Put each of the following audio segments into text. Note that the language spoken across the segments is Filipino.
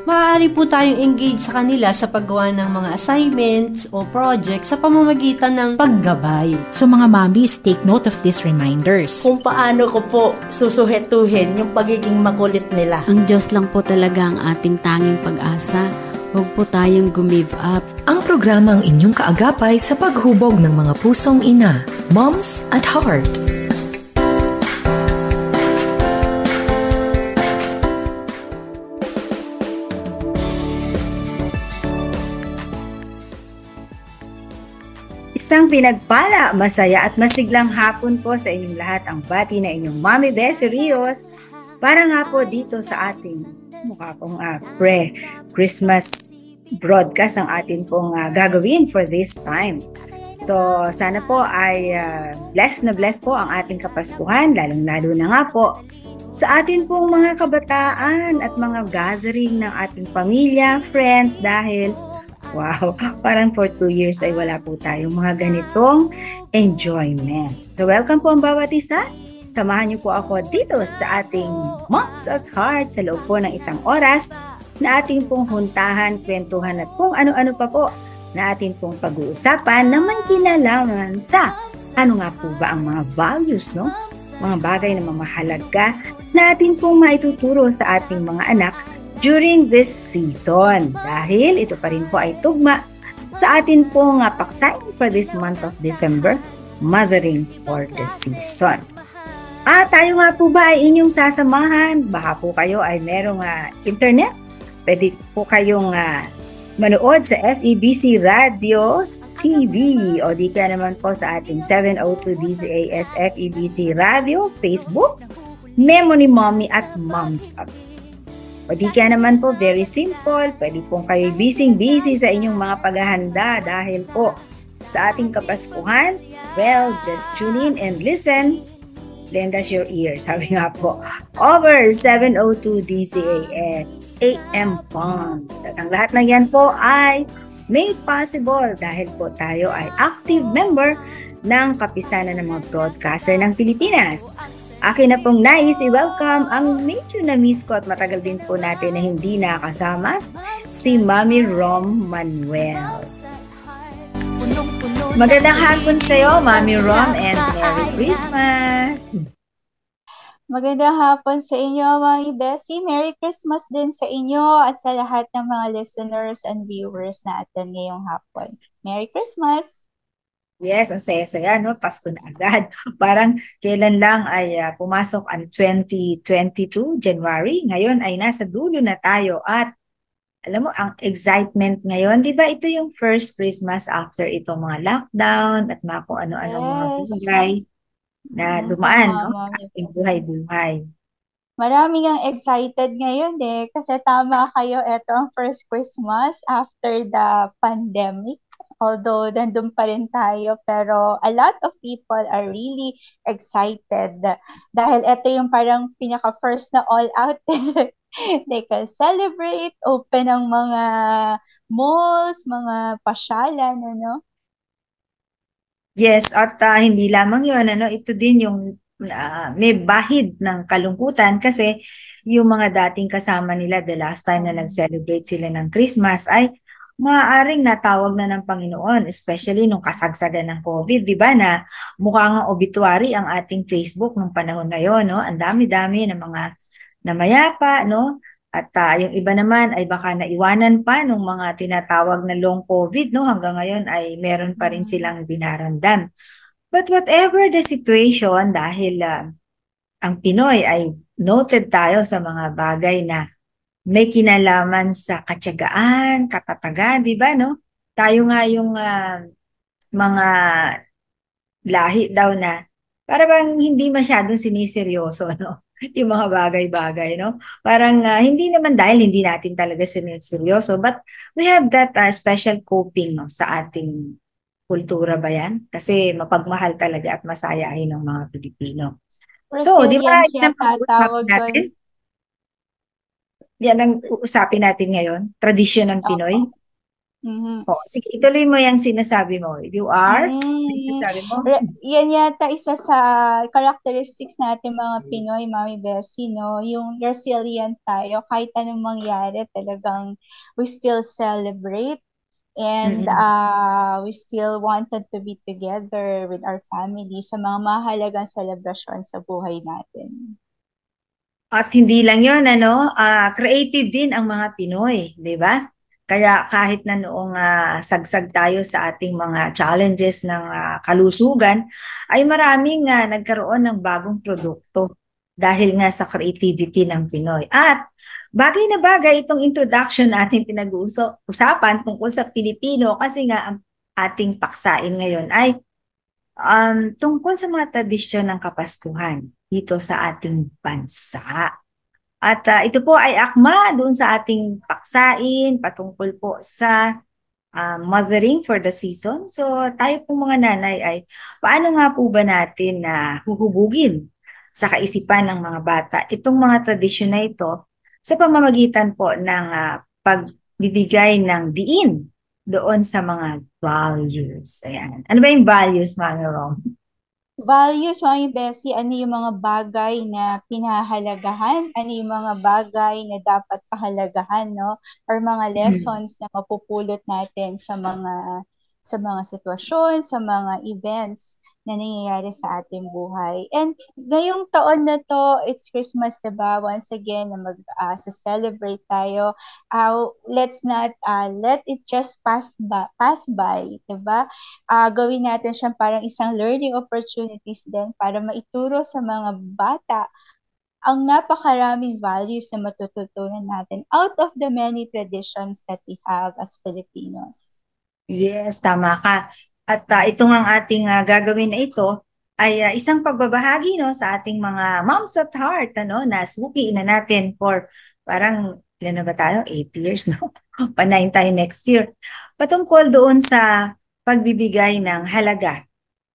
maaari po tayong engage sa kanila sa paggawa ng mga assignments o projects sa pamamagitan ng paggabay. So mga mommies, take note of these reminders. Kung paano ko po susuhetuhin yung pagiging makulit nila. Ang Diyos lang po talaga ang ating tanging pag-asa. Huwag po tayong gumive up. Ang programang inyong kaagapay sa paghubog ng mga pusong ina. Moms at Heart. Isang pinagpala, masaya at masiglang hapon po sa inyong lahat. Ang bati na inyong Mami Bessie Rios para nga po dito sa ating mukha pong pre-Christmas broadcast ang atin pong gagawin for this time. So sana po ay blessed na blessed po ang ating Kapaskuhan, lalong-lalo na nga po sa atin pong mga kabataan at mga gathering ng ating pamilya, friends, dahil wow, parang for 2 years ay wala po tayong mga ganitong enjoyment. So welcome po ang bawat isa. Samahan niyo po ako dito sa ating Moms at Heart sa loob po ng isang oras na ating pong huntahan, kwentuhan at kung ano-ano pa po na ating pong pag-uusapan na may kinalaman sa ano nga po ba ang mga values, no? Mga bagay na mamahalaga na ating pong maituturo sa ating mga anak during this season. Dahil ito pa rin po ay tugma sa atin pong paksain for this month of December, Mothering for the Season. Tayo nga po ba ay inyong sasamahan? Baka po kayo ay merong internet. Pwede po kayong manood sa FEBC Radio TV o di ka naman po sa ating 702 DZAS FEBC Radio, Facebook, Memo ni Mommy at Moms Up. O di ka naman po, very simple, pwede pong kayo busy sa inyong mga paghahanda dahil po sa ating Kapaskuhan, well, just tune in and listen. Lend us your ears, sabi nga po. Over 702 DCAS AM Pond. At ang lahat ng yan po ay made possible dahil po tayo ay active member ng Kapisanan ng mga Broadcaster ng Pilipinas. Akin na pong nais i-welcome ang medyo na-miss ko at matagal din po natin na hindi nakasama, si Mami Rom Manuel. Magandang hapon sa iyo, Mami Rom, and Merry Christmas! Magandang hapon sa inyo, Mami Bessie. Merry Christmas din sa inyo at sa lahat ng mga listeners and viewers natin ngayong hapon. Merry Christmas! Yes, ang saya-saya, no? Pasko na agad. Parang kailan lang ay pumasok ang 2022, January. Ngayon ay nasa dulo na tayo at alam mo, ang excitement ngayon, di ba ito yung first Christmas after itong mga lockdown at mga kung ano-ano mga buhay na dumaan, no? Ating buhay-buhay. Marami ang excited ngayon kasi tama kayo, ito ang first Christmas after the pandemic. Although nandun pa rin tayo, pero a lot of people are really excited dahil ito yung parang pinaka-first na all-out. They can celebrate, open ang mga malls, mga pasyalan, ano? Yes, at hindi lamang yun, ito din yung may bahid ng kalungkutan kasi yung mga dating kasama nila the last time na nag-celebrate sila ng Christmas ay maaaring natawag na ng Panginoon, especially nung kasagsagan ng COVID, di ba, na mukhang obituary ang ating Facebook nung panahon na yun, no? Ang dami-dami ng mga namayapa, no? At yung iba naman ay baka naiwanan pa nung mga tinatawag na long COVID, no? Hanggang ngayon ay meron pa rin silang binaramdam. But whatever the situation, dahil ang Pinoy ay noted tayo sa mga bagay na may kinalaman sa katyagaan, katatagan, di ba, no? Tayo nga yung mga lahi daw na para bang hindi masyadong siniseryoso, no? Yung mga bagay-bagay, no? Parang hindi naman dahil hindi natin talaga siniseryoso, but we have that special coping, no, sa ating kultura ba yan? Kasi mapagmahal talaga at masayahin ng mga Pilipino. So, di ba, yan ang pag-uusap natin? Yan ang uusapin natin ngayon, tradisyon ng Pinoy. Mhm. Sige, ituloy mo yung sinasabi mo. You are? Mm. Sinasabi mo? Yan yata isa sa characteristics natin mga Pinoy, Mami Bessie, no? Yung resilient tayo, kahit anong mangyari, talagang we still celebrate and Mm-mm. we still wanted to be together with our family sa mga mahalagang selebrasyon sa buhay natin. At hindi lang yon creative din ang mga Pinoy, di ba? Kaya kahit na noong sagsag tayo sa ating mga challenges ng kalusugan, ay maraming nagkaroon ng bagong produkto dahil nga sa creativity ng Pinoy. At bagay na bagay itong introduction na ating pinag-uusapan tungkol sa Pilipino kasi nga ang ating paksain ngayon ay tungkol sa mga tradisyon ng Kapaskuhan dito sa ating bansa. At ito po ay akma doon sa ating paksain patungkol po sa mothering for the season. So tayo po mga nanay ay paano nga po ba natin na huhubugin sa kaisipan ng mga bata itong mga tradisyon na ito sa pamamagitan po ng pagbibigay ng diin doon sa mga values. Ayan. Ano ba yung values, Mami Rom? Values, Mami Bessie, ano yung mga bagay na pinahalagahan? Ano yung mga bagay na dapat pahalagahan, no? Or mga lessons na mapupulot natin sa mga sitwasyon, sa mga events na nangyayari sa ating buhay. And ngayong taon na to, it's Christmas, diba? Once again, na celebrate tayo. Let's not let it just pass by, diba? Gawin natin siyang parang isang learning opportunities din para maituro sa mga bata ang napakaraming values na matututunan natin out of the many traditions that we have as Filipinos. Yes, tama ka. At ito ang ating gagawin na ito ay isang pagbabahagi no sa ating mga moms at heart na suki na natin for parang ilan na ba tayo? 8 years no? Pa-9 tayo next year. Patungkol doon sa pagbibigay ng halaga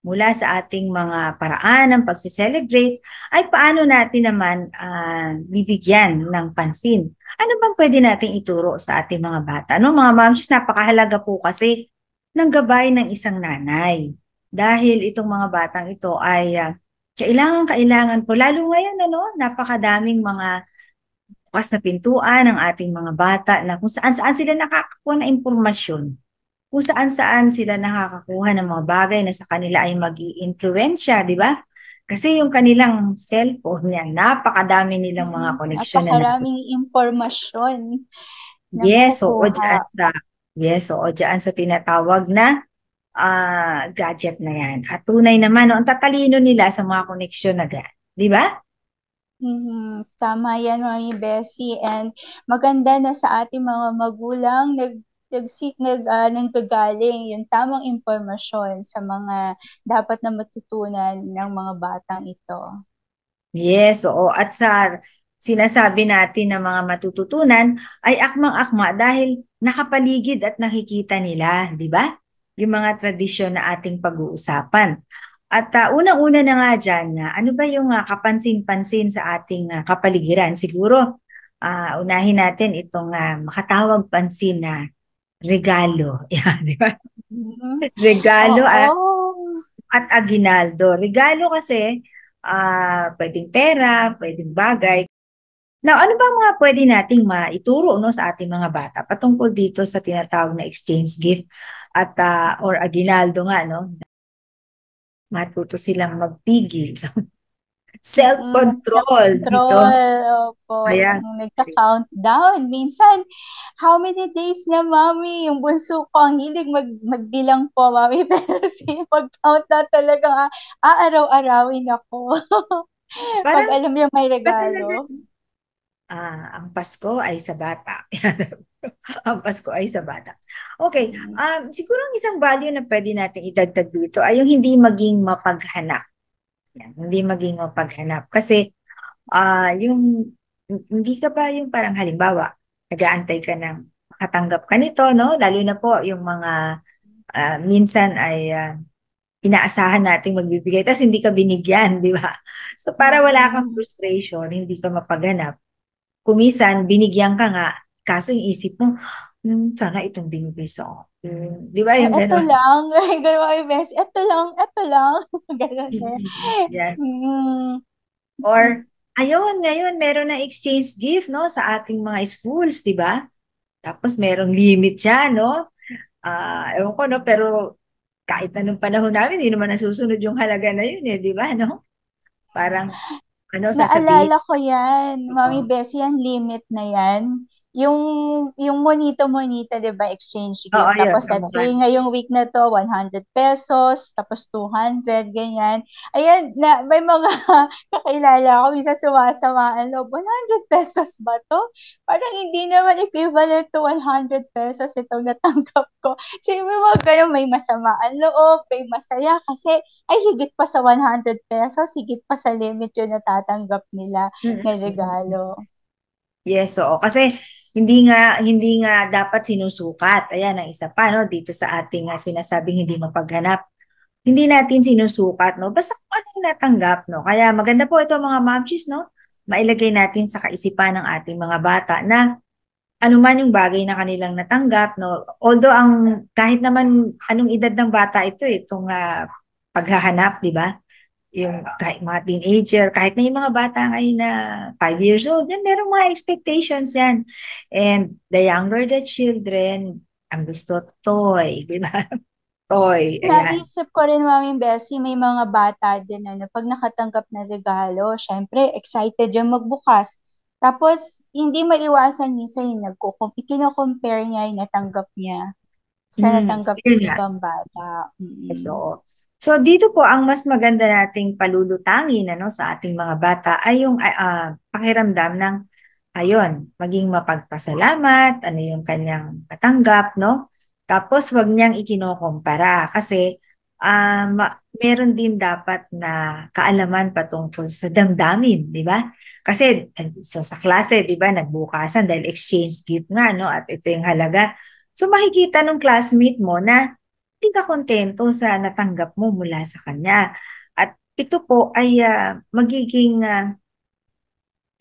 mula sa ating mga paraan ng pagse-celebrate ay paano natin naman bibigyan ng pansin. Ano bang pwede nating ituro sa ating mga bata? Mga moms, napakahalaga po kasi ng gabay ng isang nanay. Dahil itong mga batang ito ay kailangan po, lalo ngayon, napakadaming mga bukas na pintuan ng ating mga bata na kung saan-saan sila nakakakuha ng impormasyon. Kung saan-saan sila nakakakuha ng mga bagay na sa kanila ay mag-i-influensya, di ba? Kasi yung kanilang cellphone yan, napakadami nilang mga connection. Napakaraming impormasyon na yes, makukuha. oo, dyan sa tinatawag na gadget na yan. At tunay naman, ang tatalino nila sa mga connection na yan. Di ba? Tama yan, Mami Bessie. And maganda na sa ating mga magulang nanggagaling yung tamang impormasyon sa mga dapat na matutunan ng mga batang ito. Yes, oo. At sa sinasabi natin na mga matututunan ay akmang-akma dahil nakapaligid at nakikita nila, di ba? Yung mga tradisyon na ating pag-uusapan. At unang-una na nga dyan, ano ba yung kapansin-pansin sa ating kapaligiran? Siguro, unahin natin itong makatawag pansin na regalo. Yan, di ba? Regalo at aginaldo. Regalo kasi, pwedeng pera, pwedeng bagay. Now, ano ba mga pwede nating maituro sa ating mga bata patungkol dito sa tinatawag na exchange gift at or aginaldo nga, matuto silang magpigil. Self-control dito. Opo. Ayan. Nagka-countdown. Minsan, how many days na, Mami? Yung bunso ko, ang hilig magbilang po, Mami. Pero mag-count na talaga. Araw-arawin ako. Pag alam niya may regalo. Ang Pasko ay sa bata. Ang Pasko ay sa bata. Okay. Siguro ang isang value na pwede natin idagdag dito ay yung hindi maging mapaghanap. Yan, hindi maging mapaghanap. Kasi yung hindi ka ba yung parang halimbawa, nag-aantay ka ng makatanggap ka nito, lalo na po yung mga minsan ay inaasahan nating magbibigay tapos hindi ka binigyan, di ba? So para wala kang frustration, hindi ka mapaghanap. Kumisan, binigyan ka nga, kaso yung isip mo, Sana itong binibigay sa akin. Di ba Ay, yung eto gano'n? lang. Ganun mga best. Eto lang. Ganun eh. Yan. Mm. Or, ayun, ngayon, meron na exchange gift, no, sa ating mga schools, di ba? Tapos, merong limit siya, no? Ewan ko, no, pero kahit anong panahon namin, hindi naman nasusunod yung halaga na yun, eh, di ba, no? Parang, sasabihin, Naalala ko yan, Mami oo, Bessie, yan limit na yan. Yung, yung monito-monita, di ba, exchange oo, gift. yun, Tapos, let's kamukha. say, ngayong week na to, 100 pesos, tapos 200, ganyan. Ayan, may mga kakilala ko, isa sumasamaan loob, 100 pesos ba to? Parang hindi naman equivalent to 100 pesos itong natanggap ko. So, may mga ganun, may masamaan loob, may masaya, kasi ay higit pa sa 100 pesos, higit pa sa limit yung natatanggap nila na Mm. regalo. Yes, oo. Kasi hindi nga dapat sinusukat. Ayan ang isa pa, no, dito sa ating sinasabing hindi mapaghanap. Hindi natin sinusukat, no? Basta kung ano yung natanggap, no? Kaya maganda po ito mga momchies, no? Mailagay natin sa kaisipan ng ating mga bata na anuman yung bagay na kanilang natanggap, no? Although kahit naman anong edad ng bata ito, itong paghahanap, di ba? Yung kahit mga teenager, kahit na yung mga bata ngayon na 5 years old, yan, merong mga expectations yan. And the younger the children, ang gusto toy, di ba? Toy, ayan. Naisip ko rin, Mami Bessie, may mga bata din, ano, pag nakatanggap ng regalo, syempre, excited yung magbukas. Tapos, hindi maiwasan minsan yung kino-compare niya yung natanggap niya sa natanggap Yun ng nga. ibang bata. Mm-mm. So dito po ang mas maganda nating palulutangin ano sa ating mga bata ay yung pakiramdam ng ayun, maging mapagpasalamat, ano yung kanyang patanggap, no? Tapos wag niyang ikinokompara kasi meron din dapat na kaalaman patungkol sa damdamin, di ba? Kasi so, sa klase, di ba, nagbukasan dahil exchange gift nga, no? At ito yung halaga. So makikita ng classmate mo na hindi ka kontento sa natanggap mo mula sa kanya. At ito po ay magiging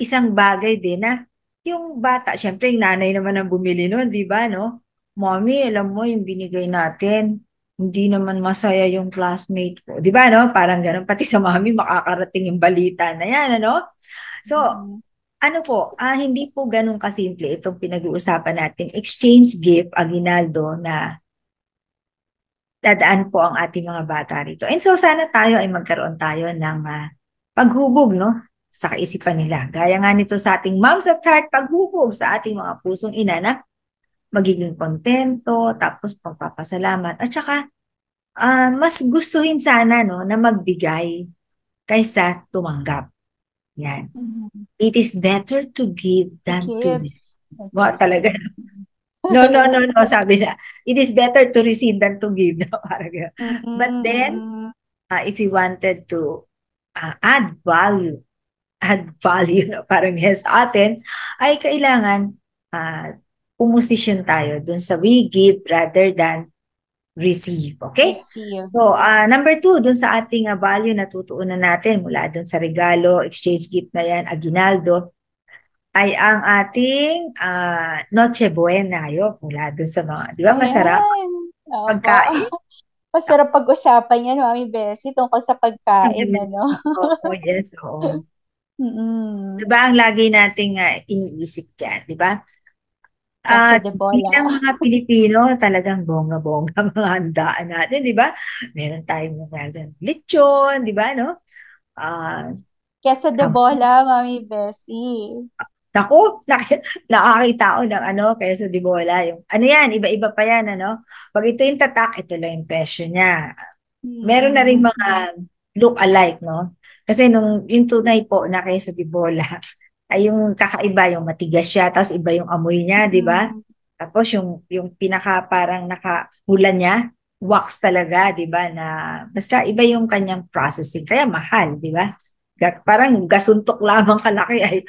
isang bagay din na yung bata, syempre yung nanay naman ang bumili nun, di ba, no? Mommy, alam mo yung binigay natin, hindi naman masaya yung classmate ko. Di ba, no? Parang ganun. Pati sa mami, makakarating yung balita na yan, ano? So, Mm-mm. ano po, hindi po ganun kasimple itong pinag-uusapan natin. Exchange gift, aginaldo, na dadaan po ang ating mga bata rito. And so sana tayo ay magkaroon tayo ng paghubog, no, sa kaisipan nila. Gaya nga nito sa ating Moms at Heart, paghubog sa ating mga pusong ina na magiging kontento, tapos pagpapasalamat. At saka mas gustuhin sana, no, na magbigay kaysa tumanggap. Yan. Mhm. It is better to give To than to give receive. and to Wow, talaga. receive. No, no, no, no, sabi na. It is better to receive than to give. No? Parang ganun. But Mm-mm, then, mm-mm. if you wanted to add value, no, parang yes, sa atin, ay kailangan pumosisyon tayo dun sa we give rather than receive. Okay? Receive. So, number 2, dun sa ating value na tutuunan natin mula dun sa regalo, exchange gift na yan, aginaldo, ay ang ating Noche Buena. Yun, mula dun sa mga, di ba, masarap Ayan. Opo. pagkain. Masarap pag-usapan yan, Mami Bessie, tungkol sa pagkain, ano? Oo, yes, oo. Mm-mm. Diba ang lagi nating iniisip dyan, di ba? Queso At de bola. bilang mga Pilipino, talagang bongga-bongga mga handaan natin, di ba? Meron tayong mga lechon, di ba, no? Ah, Queso de bola, Mami Bessie. Naku, nakakita ko ng queso de bola. Yung, ano yan, iba-iba pa yan, ano? Pag ito yung tatak, ito lang yung presyo niya. Meron na rin Mm. mga look-alike, no? Kasi yung tunay po na queso de bola, ay yung kakaiba, yung matigas siya, tapos iba yung amoy niya, di ba? Mm. Tapos yung pinaka parang nakahula niya, wax talaga, di ba? Na basta iba yung kanyang processing, kaya mahal, di ba? Parang gasuntok lamang kalaki ay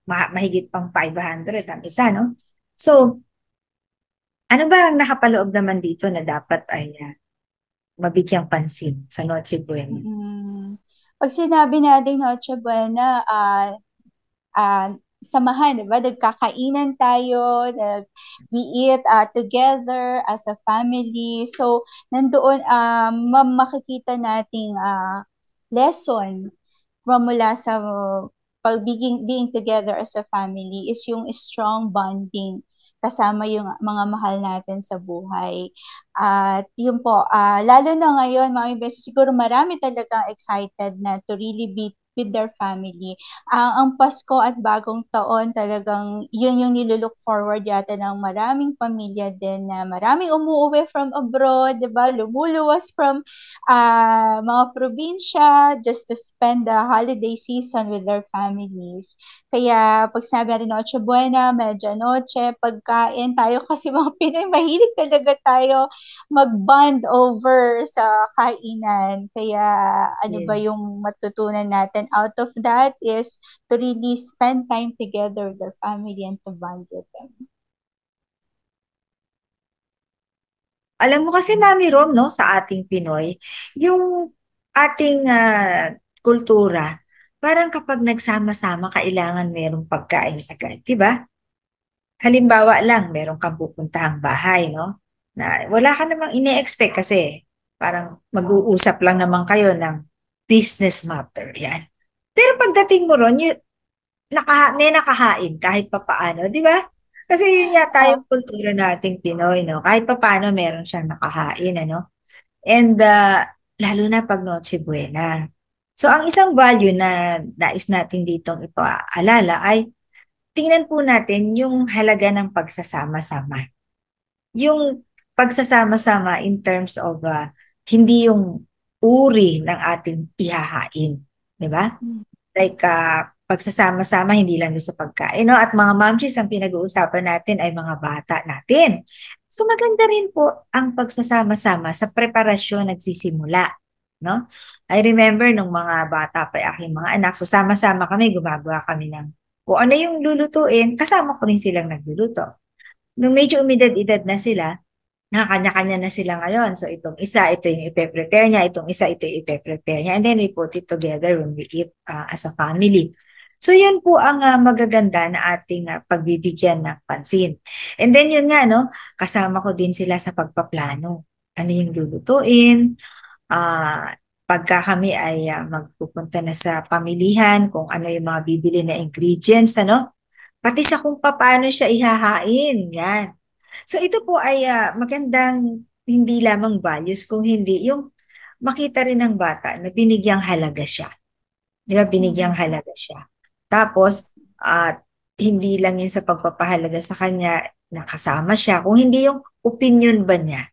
mahigit pang 500 ang isa, no? So, ano ba ang nakapaloob naman dito na dapat ay mabigyang pansin sa Noche Buena? Mm. Pag sinabi natin Noche Buena, samahan, di ba? Nagkakainan tayo, we eat together as a family. So, nandoon, makikita nating lesson from mula sa being together as a family is yung strong bonding kasama yung mga mahal natin sa buhay. At yun po, lalo na ngayon, mga beses, siguro marami talagang excited na to really be with their family. Ang Pasko at Bagong Taon talagang yun yung nilulook forward yata ng maraming pamilya din na maraming umuwi from abroad, 'di ba? Lumuluwas from mga probinsya just to spend the holiday season with their families. Kaya pag sinabi natin Noche Buena, Medianoche, pagkain, tayo kasi mga Pinoy, mahilig talaga tayo mag-bond over sa kainan. Kaya ano ba Yes. yung matutunan natin out of that is to really spend time together with their family and to bond with them. Alam mo kasi Mami Rom, no, sa ating Pinoy, yung ating kultura, parang kapag nagsama-sama, kailangan merong pagkain agad, di ba? Halimbawa lang, meron kang pupuntahang bahay, no? Na wala ka namang ine-expect kasi parang mag-uusap lang naman kayo ng business matter, yan. Pero pagdating mo ron, may nakahain kahit papaano, di ba? Kasi yun yata Uh, yung kultura nating Pinoy, no? Kahit papaano meron siyang nakahain, ano? And lalo na pag Noche Buena. So ang isang value na nais natin ditong ipaalala ay tingnan po natin yung halaga ng pagsasama-sama. Yung pagsasama-sama in terms of hindi yung uri ng ating ihahain. Di ba? Like, pagsasama-sama, hindi lang doon sa pagkain. No? At mga momchies, ang pinag-uusapan natin ay mga bata natin. So maganda rin po ang pagsasama-sama sa preparasyon nagsisimula. No? I remember nung mga bata pa aking mga anak, so sama-sama kami, gumagawa kami ng kung ano yung lulutuin, kasama ko rin silang nagluluto. Nung medyo umidad-edad na sila, nakakanya-kanya na sila ngayon. So itong isa, ito yung ipe-prepare niya, itong isa, ito yung ipe-prepare niya. And then we put it together when we eat as a family. So yun po ang magaganda na ating pagbibigyan ng pansin. And then yun nga, no, kasama ko din sila sa pagpaplano. Ano yung lulutuin, pagka kami ay magpupunta na sa pamilihan, kung ano yung mga bibili na ingredients, ano, pati sa kung paano siya ihahain, yan. So ito po ay magandang hindi lamang values, kung hindi yung makita rin ng bata na binigyang halaga siya. Di ba, binigyang halaga siya. Tapos, hindi lang yun sa pagpapahalaga sa kanya na kasama siya, kung hindi yung opinion ba niya.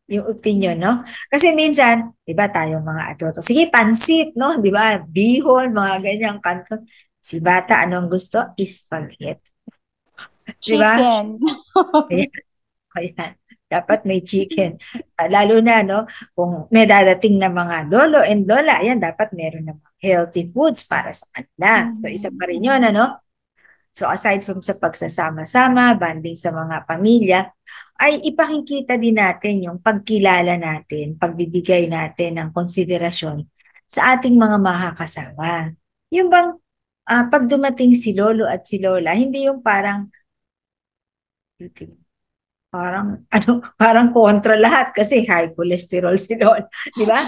Yung opinion, no? Kasi minsan, di ba tayong mga adulto, sige, pansit, no? Di ba? Bihon, mga ganyang kanto. Si bata, anong gusto? Spaghetti. Di ba? Chicken. Ayan. Dapat may chicken. Lalo na, no? Kung may dadating na mga lolo and lola, ayan, dapat meron ng healthy foods para sa kanila. So, isa pa rin yun, ano? So, aside from sa pagsasama-sama, banding sa mga pamilya, ay ipakikita din natin yung pagkilala natin, pagbibigay natin ng konsiderasyon sa ating mga makakasama. Yung bang pag dumating si lolo at si lola, hindi yung parang parang kontra lahat kasi high cholesterol si lola, di ba?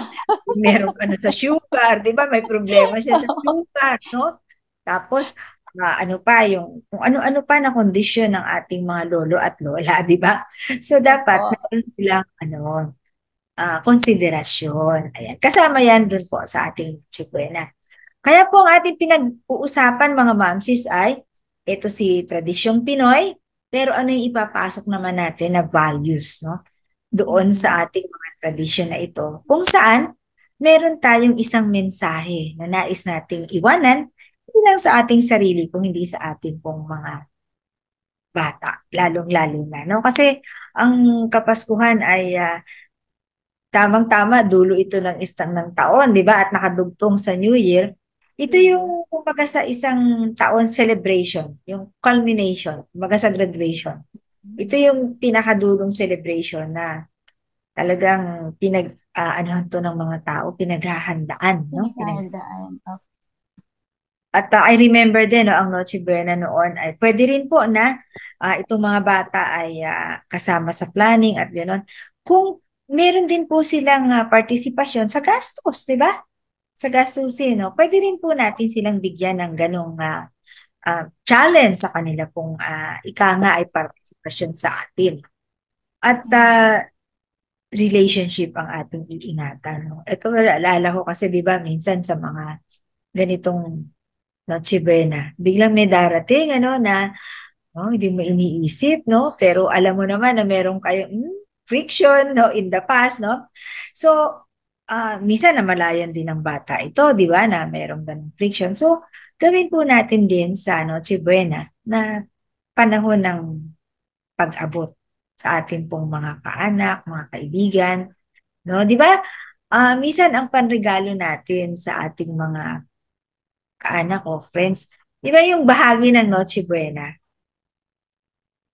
Meron ka na sa sugar, di ba? May problema siya sa sugar, no? Tapos ano pa yung kung ano-ano pa na kondisyon ng ating mga lolo at lola, di ba? So dapat meron silang konsiderasyon. Ayan. Kasama yan dun po sa ating Chibuena. Kaya po ang ating pinag-uusapan mga mamsis ay ito si tradisyong Pinoy, pero ano yung ipapasok naman natin na values, no? Doon sa ating mga tradisyon na ito. Kung saan meron tayong isang mensahe na nais nating iwanan hindi lang sa ating sarili, kung hindi sa ating pong mga bata, lalong-lalo na. No? Kasi ang Kapaskuhan ay tamang-tama, dulo ito ng taon, di ba? At nakadugtong sa New Year. Ito yung, kumbaga sa isang taon celebration, yung culmination, kumbaga sa graduation. Ito yung pinakadulong celebration na talagang ano to ng mga tao, pinaghahandaan. No? Pinaghahandaan. At I remember din, no, ang Noche Buena noon ay pwede rin po na itong mga bata ay kasama sa planning at gano'n. Kung meron din po silang partisipasyon sa gastos, di ba? Sa gastusin, no? Pwede rin po natin silang bigyan ng ganong challenge sa kanila kung ika nga ay partisipasyon sa atin. At relationship ang ating iingatan. No? Ito, alala ko kasi, di ba, minsan sa mga ganitong Noche Buena, biglang may darating, na hindi mo iniisip, no? Pero alam mo naman na meron kayong friction, no, in the past, no? So, minsan namalayan din ng bata ito, di ba, na merong ganung friction. So, gawin po natin din sa Noche Buena na panahon ng pag-abot sa ating pong mga kaanak, mga kaibigan, no? Di ba? Minsan ang panregalo natin sa ating mga kaanak o friends, di ba yung bahagi ng Noche Buena?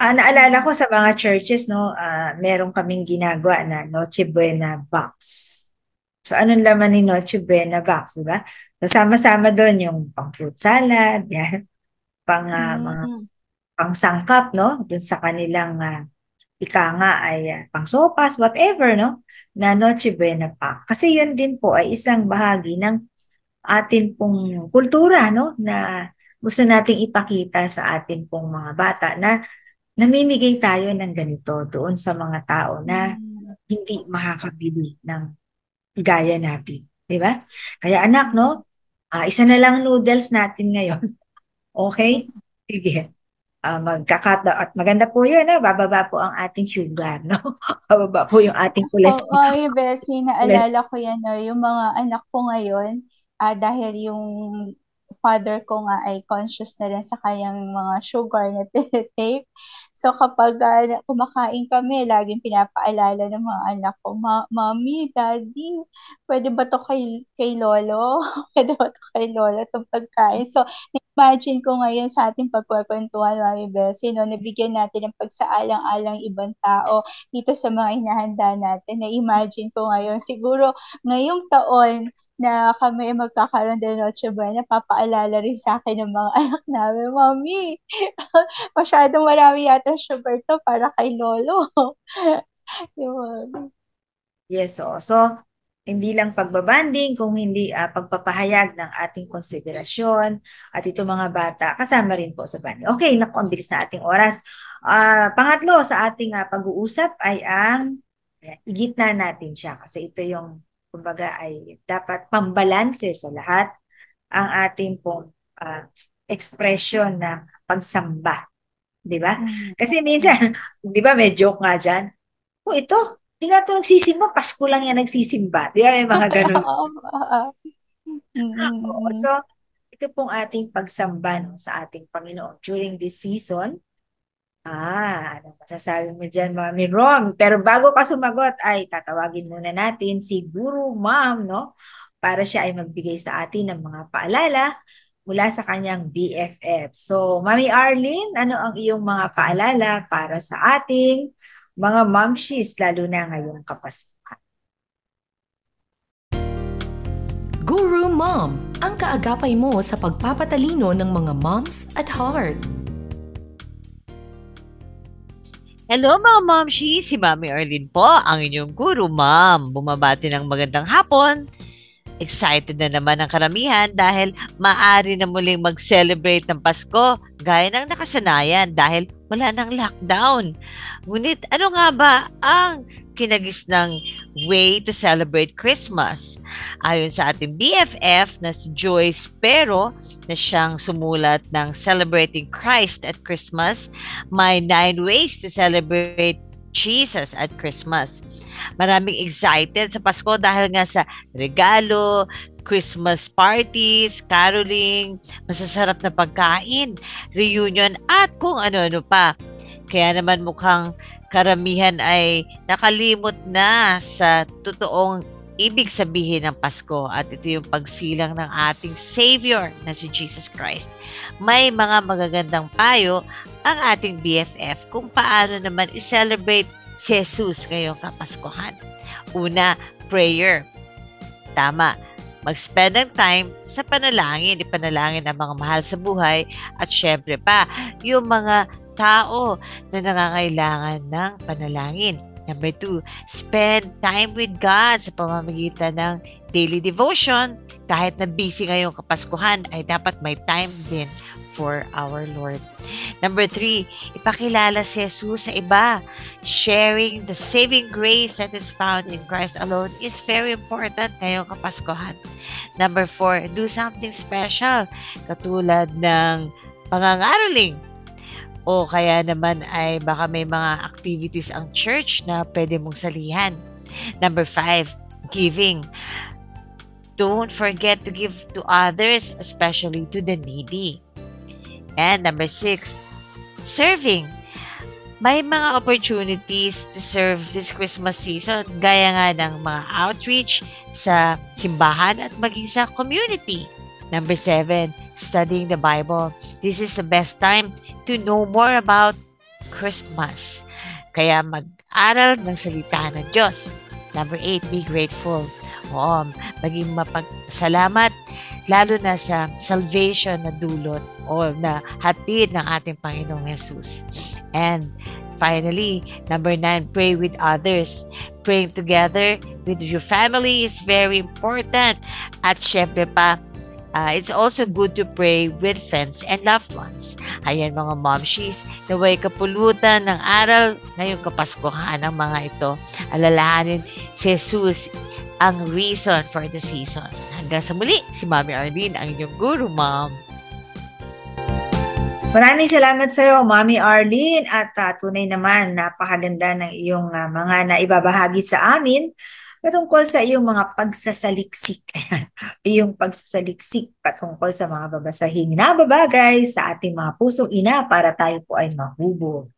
Naalala ko sa mga churches, no, meron kaming ginagawa na Noche Buena box. So, anong laman ni Noche Buena box, di ba? So, sama-sama doon yung pang fruit salad, yan, mga pang-sangkap, no, doon sa kanilang ika nga ay pang sopas, whatever, no, na Noche Buena pack. Kasi yun din po ay isang bahagi ng atin pong kultura, no, na gusto nating ipakita sa atin pong mga bata na namimigay tayo ng ganito doon sa mga tao na hindi makakabili ng gaya natin, di ba? Kaya anak, no, isa na lang noodles natin ngayon. Okay? Sige. Magkakat at maganda po yun, bababa po ang ating sugar, no? Bababa po yung ating cholesterol. Oo, Bessie, naalala ko yan, no? Yung mga anak ko ngayon, dahil yung father ko nga ay conscious na rin sa kanyang mga sugar na take. So kapag kumakain kami, laging pinapaalala ng mga anak ko, Mommy, Daddy, pwede ba to kay Lolo? Pwede ba to kay Lolo itong pagkain? So, imagine ko ngayon sa ating pagkwekwentuhan, Mami Bessie, no, nabigyan natin ng pagsaalang-alang ibang tao dito sa mga hinahanda natin. Na-imagine ko ngayon, siguro ngayong taon na kami magkakaroon din ng Noche Buena, papaalala rin sa akin ng mga anak namin, Mommy, masyadong marami yata sugar to para kay Lolo. Yes, so hindi lang pagbabanding, kung hindi pagpapahayag ng ating konsiderasyon at ito mga bata, kasama rin po sa banding. Okay, naku, ang bilis na ating oras. Pangatlo sa ating pag-uusap ay ang igitna natin siya kasi ito yung kumbaga ay dapat pambalanse sa lahat ang ating pong expression ng pagsamba. Di ba? Kasi minsan, di ba may joke nga dyan, ito, di nga ito nagsisimba, Pasko lang yan nagsisimba. Di ba? May mga ganun. So, ito pong ating pagsamba sa ating Panginoon during this season. Ano masasabi mo dyan, Mami Rom? Pero bago ka sumagot, ay tatawagin muna natin si Guru Ma'am, no? Para siya ay magbigay sa atin ng mga paalala mula sa kanyang BFF. So, Mami Arlene, ano ang iyong mga paalala para sa ating mga momshies, lalo na ngayong Kapaskuhan? Guru Mom, ang kaagapay mo sa pagpapatalino ng mga moms at heart. Hello mga momshi, si Mami Arlene po, ang inyong Guru Mom. Bumabati ng magandang hapon. Excited na naman ang karamihan dahil maaari na muling mag-celebrate ng Pasko gaya ng nakasanayan dahil wala nang lockdown. Ngunit ano nga ba ang kinagisnang way to celebrate Christmas? Ayon sa ating BFF na si Joyce Pero na siyang sumulat ng Celebrating Christ at Christmas, may 9 ways to celebrate Jesus at Christmas. Maraming excited sa Pasko dahil nga sa regalo, Christmas parties, caroling, masasarap na pagkain, reunion at kung ano-ano pa. Kaya naman mukhang karamihan ay nakalimot na sa totoong ibig sabihin ng Pasko at ito yung pagsilang ng ating Savior na si Jesus Christ. May mga magagandang payo ang ating BFF kung paano naman i-celebrate si Jesus ngayong Kapaskuhan. Una, prayer. Tama. mag-spend ng time sa panalangin, ipanalangin ang mga mahal sa buhay at syempre pa, yung mga tao na nangangailangan ng panalangin. Number 2, spend time with God sa pamamagitan ng daily devotion. Kahit na busy ngayong Kapaskuhan, ay dapat may time din for our Lord. Number 3, ipakilala si Jesus sa iba. Sharing the saving grace that is found in Christ alone is very important ngayong Kapaskuhan. Number 4, do something special, katulad ng pangangaroling, o kaya naman ay baka may mga activities ang church na pwede mong salihan. Number 5, giving. Don't forget to give to others, especially to the needy. And number 6, serving. May mga opportunities to serve this Christmas season, gaya nga ng mga outreach sa simbahan at maging sa community. Number 7, studying the Bible. This is the best time to know more about Christmas. Kaya mag-aral ng salita ng Diyos. Number 8, be grateful. Oo, maging mapagsalamat lalo na sa salvation na dulot o na hatid ng ating Panginoong Jesus. And finally, number 9, pray with others. Praying together with your family is very important. At syempre pa, it's also good to pray with friends and loved ones. Ayan mga momshies, naway kapulutan ng aral ngayong Kapaskuhan ng mga ito. Alalahanin si Jesus ang reason for the season. Hanggang sa muli, si Mami Arlene, ang inyong Guru Mom. Maraming salamat sa iyo, Mami Arlene, at tunay naman napakaganda ng iyong mga naibabahagi sa amin patungkol sa iyong mga pagsasaliksik. Iyong pagsasaliksik patungkol sa mga babasahing nababagay sa ating mga pusong ina para tayo po ay mahubog.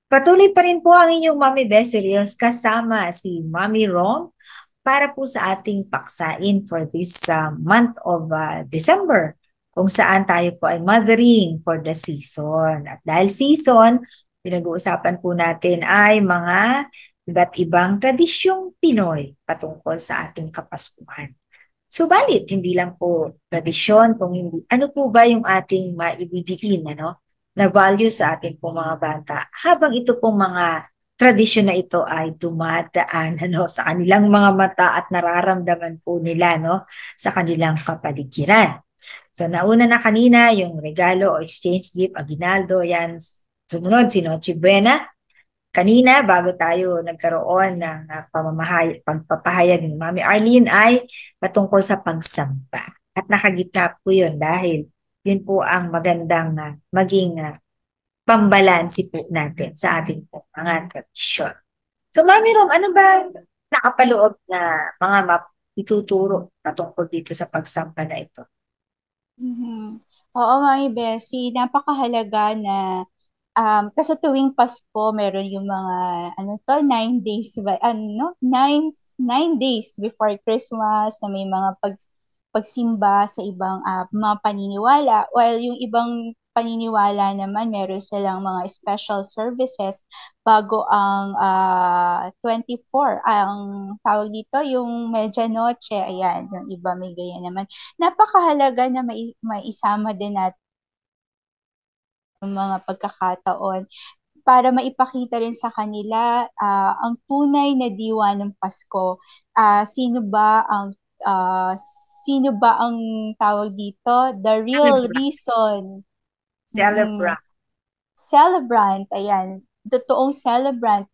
Patuloy pa rin po ang inyong Mami Beserios kasama si Mami Rom para po sa ating paksain for this month of December, kung saan tayo po ay mothering for the season. At dahil season, pinag-uusapan po natin ay mga iba't ibang tradisyong Pinoy patungkol sa ating Kapaskuhan. Subalit, hindi lang po tradisyon, kung hindi, ano po ba yung ating maibidiin na value sa ating po mga bata habang ito pong mga tradisyon na ito ay dumadaan sa kanilang mga mata at nararamdaman po nila sa kanilang kapaligiran. So nauna na kanina yung regalo o exchange gift, aguinaldo, yan. Sumunod si Noche Buena. Kanina, bago tayo nagkaroon ng pagpapahayag ni Mami Arlene ay patungkol sa pagsamba. At nakagitna po yun dahil yun po ang magandang maging pambalansi po natin sa ating po mga tradisyon. So Mami Rom, ano ba nakapaloob na mga ituturo patungkol dito sa pagsamba na ito? Oo, Mami Bessie, napakahalaga na kasi tuwing Pasko, meron yung mga, 9 days, 9 days before Christmas na may mga pagsimba sa ibang mga paniniwala. While yung ibang paniniwala naman, meron silang mga special services bago ang 24. Ang tawag dito, yung Medianoche, ayan, yung iba may ganyan naman. Napakahalaga na may isama din natin mga pagkakataon para maipakita rin sa kanila ang tunay na diwa ng Pasko. Sino ba ang tawag dito? The real reason. Celebrant, ayan. Totoong celebrant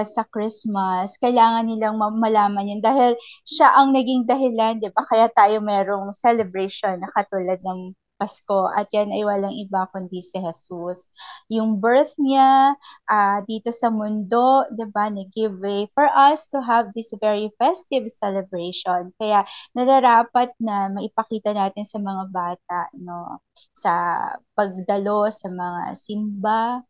sa Christmas. Kailangan nilang malaman yun dahil siya ang naging dahilan, di ba? Kaya tayo merong celebration na katulad ng Pasko, at yan ay walang iba kundi si Jesus. Yung birth niya dito sa mundo, 'di ba, nag-give way for us to have this very festive celebration. Kaya nararapat na maipakita natin sa mga bata, sa pagdalo sa mga simba,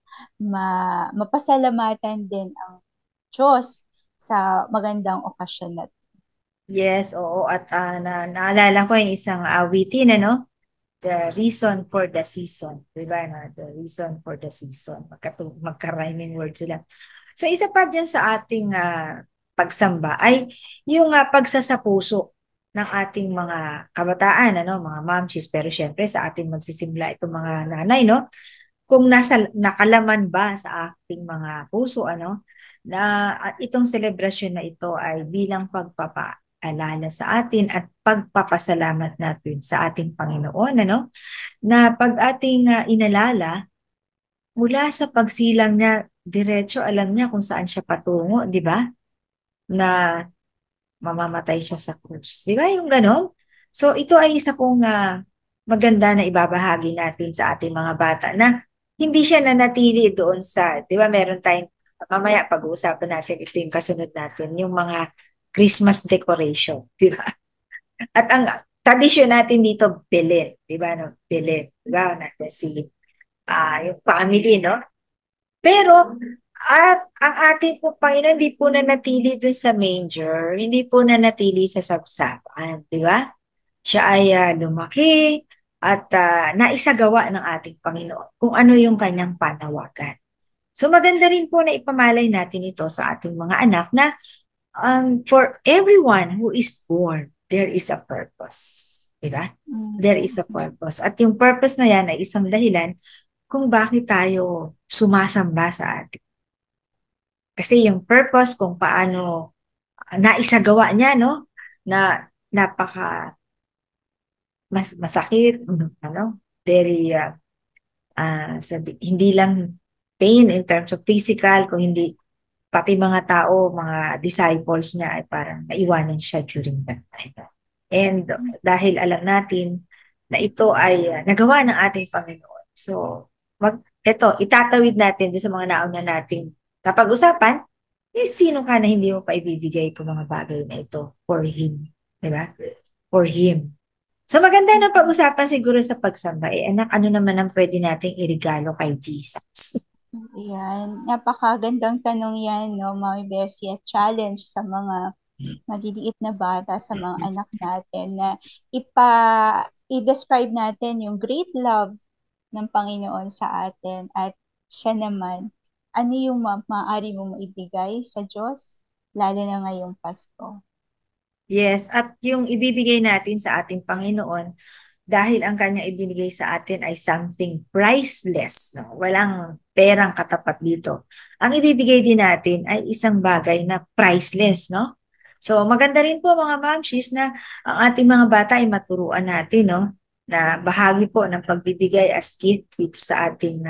mapasalamatan din ang Diyos sa magandang okasyon natin. Yes, oo, at naalala ko yung isang awitin, The reason for the season. Diba? The reason for the season. Magka-rhyming words sila. So isa pa dyan sa ating pagsamba ay yung pagsasapuso ng ating mga kabataan, mga momshies, pero syempre sa ating magsisimula itong mga nanay, no? Kung nakalaman ba sa ating mga puso, na at itong selebrasyon na ito ay bilang pagpapaalala sa atin at pagpapasalamat natin sa ating Panginoon, na pag ating inalala, mula sa pagsilang niya, diretso alam niya kung saan siya patungo, di ba? Na mamamatay siya sa krus. Di ba yung ganon? So ito ay isa pong maganda na ibabahagi natin sa ating mga bata na hindi siya nanatili doon sa, di ba meron tayong, mamaya pag-uusapan natin, ito yung kasunod natin, yung mga Christmas decoration, di ba? At ang tradisyon natin dito, Belen, di ba? No? Belen, di ba? Natin si yung family, no? Pero, at ang ating po Panginoon, hindi po nanatili dun sa manger, hindi po nanatili sa sabsaban, di ba? Siya ay lumaki at naisagawa ng ating Panginoon kung ano yung kanyang panawagan. So maganda rin po na ipamalay natin ito sa ating mga anak na for everyone who is born, there is a purpose. Di ba? There is a purpose. At yung purpose na yan ay isang dahilan kung bakit tayo sumasamba sa atin. Kasi yung purpose kung paano naisagawa niya, no? Na napaka masakit, very, hindi lang pain in terms of physical, kung hindi, pati mga tao, mga disciples niya ay parang naiwanan siya during that time. And dahil alam natin na ito ay nagawa ng ating Panginoon. So, itatawid natin sa mga nauna nating kapag-usapan, sino ka na hindi mo pa ibibigay itong mga bagay na ito for Him. Diba? For Him. So maganda na pag-usapan siguro sa pagsamba. Anak, ano naman ang pwede nating irigalo kay Jesus? Yan. Napakagandang tanong yan, no, Mami Bessie, at challenge sa mga maliliit na bata, sa mga anak natin, na i-describe natin yung great love ng Panginoon sa atin, at siya naman, ano yung maaari mo maibigay sa Diyos, lalo na ngayong Pasko. Yes, at yung ibibigay natin sa ating Panginoon, dahil ang kanya ibinigay sa atin ay something priceless, no? Walang perang katapat dito. Ang ibibigay din natin ay isang bagay na priceless, no? So maganda rin po mga mamshis na ang ating mga bata ay maturuan natin, no? Na bahagi po ng pagbibigay as gift dito sa ating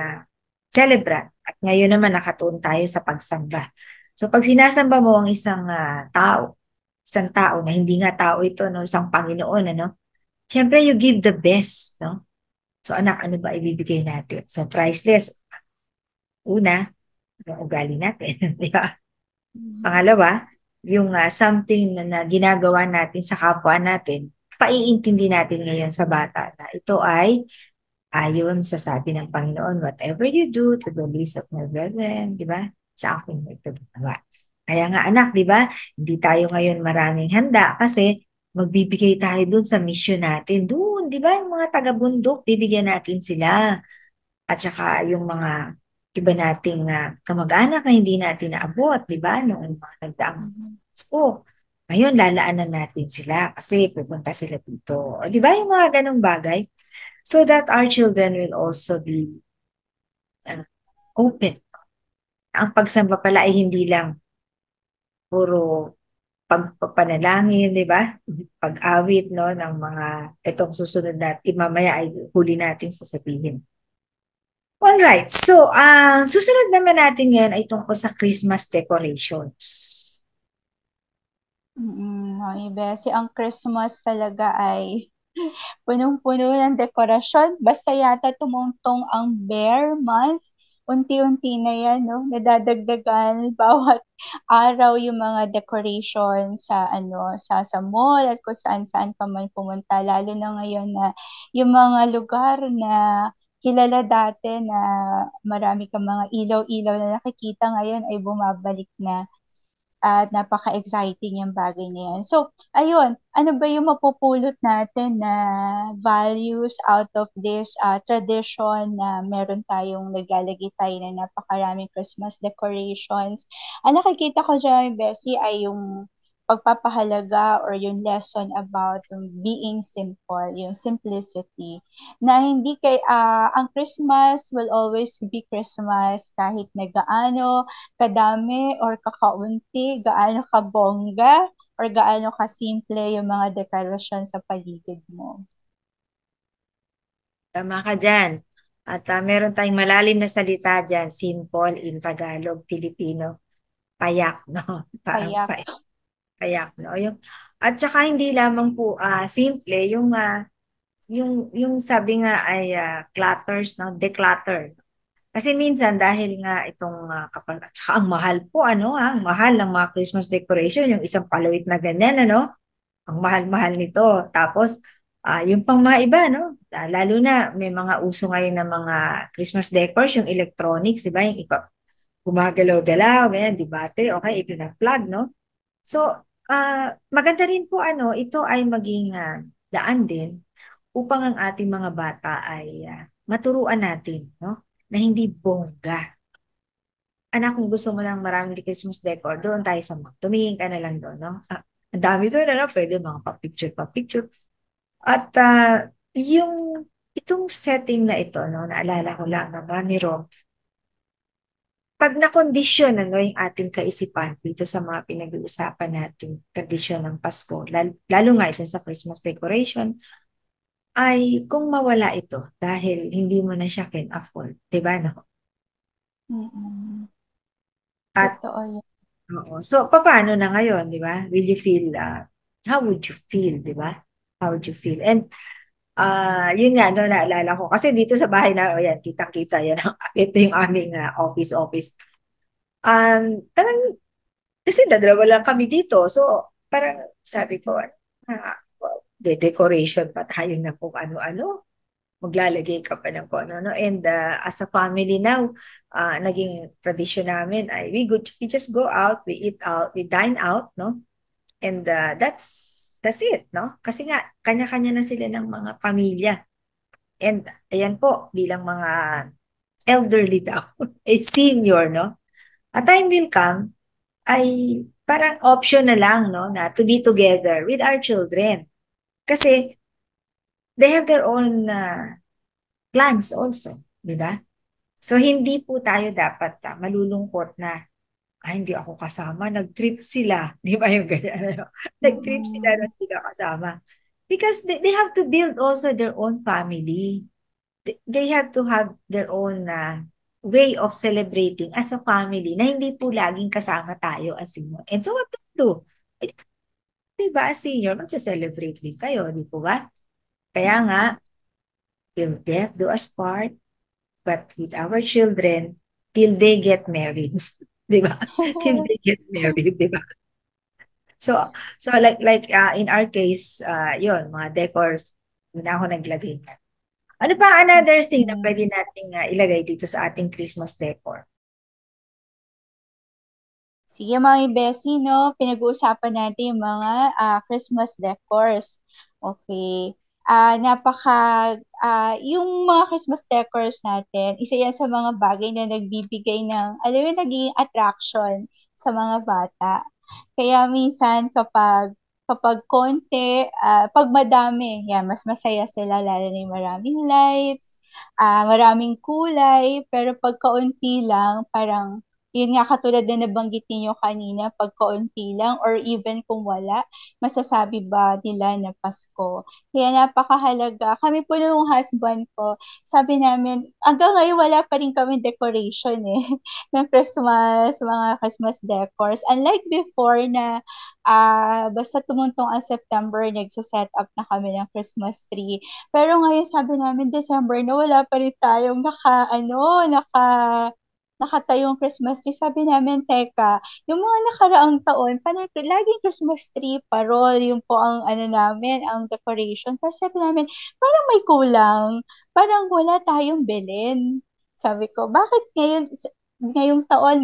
celebrant. At ngayon naman nakatuon tayo sa pagsamba. So pag sinasamba mo ang isang tao na hindi nga tao ito, no? Isang Panginoon, Siyempre, you give the best, no? So, anak, ano ba ibibigay natin? So, priceless. Una, yung ugali natin, di ba? Pangalawa, yung something na ginagawa natin sa kapwa natin, paiintindi natin ngayon sa bata na ito ay ayon sa sabi ng Panginoon, whatever you do to the least of my brethren, di ba? Sa akin mo ito ginawa. Kaya nga anak, di ba? Hindi tayo ngayon maraming handa kasi magbibigay tayo dun sa mission natin. Dun, di ba? Yung mga taga-bundok, bibigyan natin sila. At saka yung mga iba nating kamag-anak na hindi natin naabot, di ba? Noong mga nagdaang Pasko. Ngayon, lalaanan natin sila kasi pupunta sila dito. O, di ba? Yung mga ganong bagay. So that our children will also be open. Ang pagsamba pala ay hindi lang puro pagpapanalangin, di ba? Pag-awit, no, ng mga itong susunod natin, mamaya ay huli natin sasabihin. Alright, so susunod naman natin ngayon ay tungkol sa Christmas decorations. Kasi ang Christmas talaga ay punong-puno ng dekorasyon. Basta yata tumungtong ang Bear Month, unti-unti na yan, no? Nadadagdagan bawat araw yung mga decoration sa sa mall at kung saan-saan pa man pumunta, lalo na ngayon na yung mga lugar na kilala dati na marami kang mga ilaw-ilaw na nakikita ngayon ay bumabalik na. At napaka-exciting yung bagay na yan. So, ayun, ano ba yung mapupulot natin na values out of this tradition na meron tayong naglalagay tayo na napakaraming Christmas decorations? Ang nakikita ko dyan, Bessie, ay yung pagpapahalaga or yung lesson about yung being simple, yung simplicity, na hindi ang Christmas will always be Christmas kahit na gaano kadami or kakaunti, gaano kabongga, or gaano kasimple yung mga dekorasyon sa paligid mo. Tama ka dyan. At meron tayong malalim na salita dyan, simple in Tagalog, Filipino, payak, no? Parang Kaya, payak, no? At saka hindi lamang po simple, yung sabi nga ay clutters, no? Declutter. Kasi minsan dahil nga itong kapag, at saka ang mahal po, ang mahal ng mga Christmas decoration, yung isang palawit na ganyan, ang mahal-mahal nito. Tapos, yung pang mga iba, no? Lalo na may mga uso ngayon ng mga Christmas decors, yung electronics, di ba? Yung gumagalaw-galaw, ganyan, di battery, okay, ipina-plug, no? So, maganda rin po, ito ay maging daan din upang ang ating mga bata ay maturuan natin, no? Na hindi bongga. Anak, kung gusto mo lang maraming Christmas decor, doon tayo sa mall. Tumingin ka na lang doon, no? Ang dami doon, pwede mga pa-picture. At itong setting na ito, no, naalala ko lang na Ramiro, pag nakondisyon yung ating kaisipan dito sa mga pinag-uusapan nating tradisyon ng Pasko, lalo nga ito sa Christmas decoration, ay kung mawala ito dahil hindi mo na siya can afford, di ba? No? At, totoo yan. oo. So, paano na ngayon, di ba? Will you feel, how would you feel, di ba? How would you feel? And, yun nga, no, naalala ko. Kasi dito sa bahay na, yan, kitang-kita, yan. Ito yung aming office. Parang, kasi dadalawa lang kami dito. So, parang sabi ko, decoration pa tayo na kung ano-ano. Maglalagay ka pa ng kung ano-ano. And as a family now, naging tradisyon namin ay we just go out, we eat out, we dine out, no? And that's it, no? Kasi nga, kanya-kanya na sila ng mga pamilya. And ayan po, bilang mga elderly daw, senior, no? A time will come, ay parang option na lang, no? Na to be together with our children. Kasi they have their own plans also, di ba? So, hindi po tayo dapat malulungkot na hindi ako kasama, nag-trip sila. Di ba yung ganyan? Nag-trip sila na hindi ka kasama. Because they have to build also their own family. They have to have their own way of celebrating as a family na hindi po laging kasama tayo as senior. And so what to do? Di ba as senior, magsa-celebrate din kayo, di po ba? Kaya nga, they have to do us part, but with our children, till they get married. Di ba? Till they get married, di ba? So like in our case, yun, mga decors, na ako naglagay na. Ano pa another thing na pwede nating ilagay dito sa ating Christmas decor? Sige mga Bessie, no? Pinag-uusapan natin yung mga Christmas decors. Okay. Yung mga Christmas decors natin, isa yan sa mga bagay na nagbibigay ng, alam mo, naging attraction sa mga bata. Kaya minsan kapag konti, pag madami, yan, mas masaya sila, lalo na yung maraming lights, maraming kulay, pero pag kaunti lang, parang yun nga, katulad na nabanggit niyo kanina, pag kaunti lang or even kung wala, masasabi ba nila na Pasko? Kaya napakahalaga. Kami po nung husband ko, sabi namin, hanggang ngayon wala pa rin kami decoration ng Christmas, mga Christmas decors. Unlike before na basta tumuntong ang September, nagsa-set up na kami ng Christmas tree. Pero ngayon sabi namin, December na wala pa rin tayong nakatayong Christmas tree. Sabi namin, teka, yung mga nakaraang taon, laging Christmas tree, parol, yung po ang namin, ang decoration. Pero sabi namin, parang may kulang. Parang wala tayong bilhin. Sabi ko, bakit ngayong taon